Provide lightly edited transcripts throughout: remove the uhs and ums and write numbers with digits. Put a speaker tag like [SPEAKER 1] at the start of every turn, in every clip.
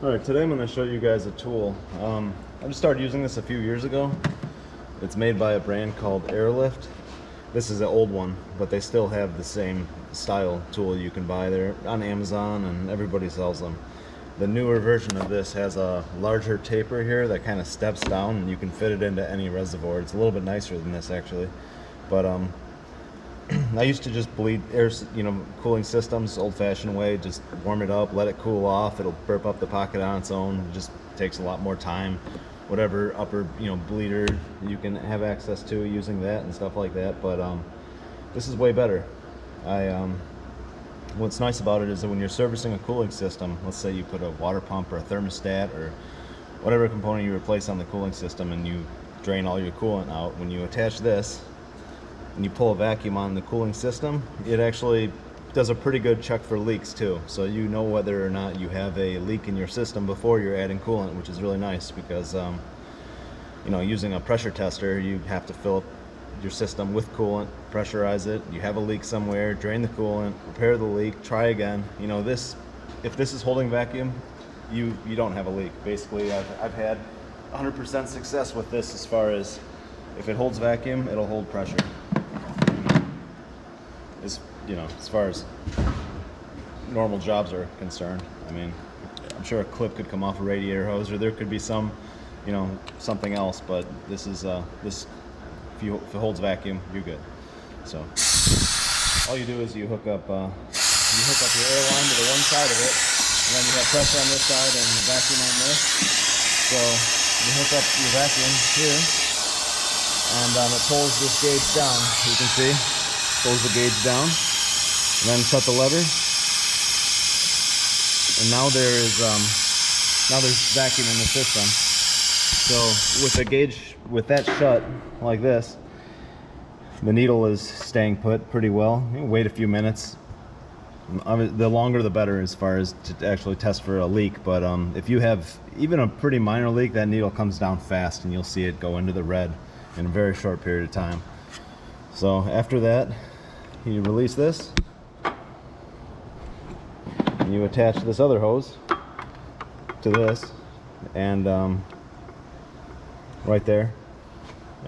[SPEAKER 1] Alright, today I'm going to show you guys a tool. I just started using this a few years ago. It's made by a brand called Airlift. This is an old one, but they still have the same style tool you can buy there on Amazon, and everybody sells them. The newer version of this has a larger taper here that kind of steps down, and you can fit it into any reservoir. It's a little bit nicer than this actually, but I used to just bleed air, cooling systems old-fashioned way. Just warm it up, let it cool off. It'll burp up the pocket on its own. It just takes a lot more time. Whatever upper, bleeder you can have access to using that and stuff like that. But this is way better. What's nice about it is that when you're servicing a cooling system, let's say you put a water pump or a thermostat or whatever component you replace on the cooling system, and you drain all your coolant out, when you attach this and you pull a vacuum on the cooling system, it actually does a pretty good check for leaks too. So you know whether or not you have a leak in your system before you're adding coolant, which is really nice because using a pressure tester, you have to fill up your system with coolant, pressurize it. You have a leak somewhere, drain the coolant, repair the leak, try again. If this is holding vacuum, you don't have a leak. Basically, I've had 100% success with this as far as if it holds vacuum, it'll hold pressure. As far as normal jobs are concerned. I mean, I'm sure a clip could come off a radiator hose, or there could be some, something else. But this is this. If it holds vacuum, you're good. So all you do is you hook up your air line to the one side of it, and then you have pressure on this side and vacuum on this. So you hook up your vacuum here, and it pulls this gauge down. You can see, pulls the gauge down. And then cut the lever, and now there's vacuum in the system. So with the gauge, with that shut like this, the needle is staying put pretty well. You wait a few minutes. The longer the better as far as to actually test for a leak. But if you have even a pretty minor leak, that needle comes down fast, and you'll see it go into the red in a very short period of time. So after that, you release this. And you attach this other hose to this, and right there,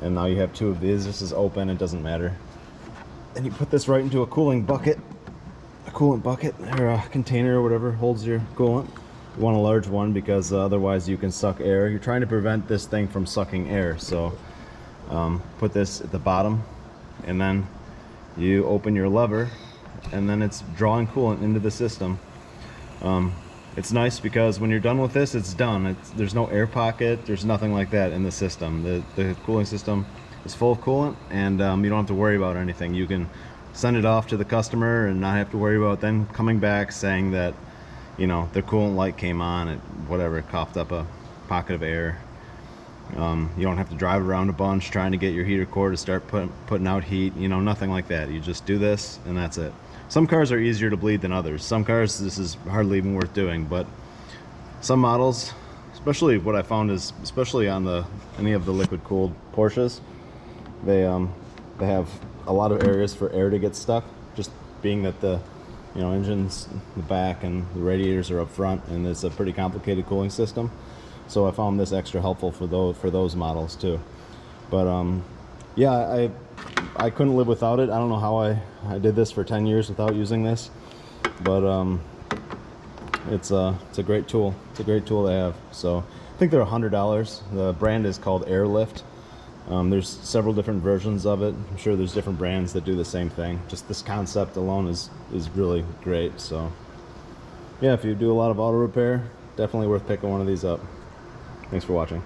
[SPEAKER 1] and now you have two of these. This is open, it doesn't matter. And you put this right into a coolant bucket or a container or whatever holds your coolant. You want a large one because otherwise you can suck air. You're trying to prevent this thing from sucking air, so put this at the bottom, and then you open your lever, and then it's drawing coolant into the system. It's nice because when you're done with this, it's done. There's no air pocket, there's nothing like that in the system. The cooling system is full of coolant, and you don't have to worry about anything. You can send it off to the customer and not have to worry about them coming back saying that their coolant light came on, it coughed up a pocket of air. You don't have to drive around a bunch trying to get your heater core to start putting out heat, nothing like that. You just do this and that's it. Some cars are easier to bleed than others. Some cars, this is hardly even worth doing, but some models, especially what I found is, especially on any of the liquid cooled Porsches, they have a lot of areas for air to get stuck, just being that the engine's in the back and the radiators are up front, and it's a pretty complicated cooling system. So I found this extra helpful for those models too. But yeah, I couldn't live without it. I don't know how I did this for 10 years without using this, but it's a great tool. It's a great tool to have. So I think they're $100. The brand is called Airlift. There's several different versions of it. I'm sure there's different brands that do the same thing. Just this concept alone is really great. So yeah, if you do a lot of auto repair, definitely worth picking one of these up. Thanks for watching.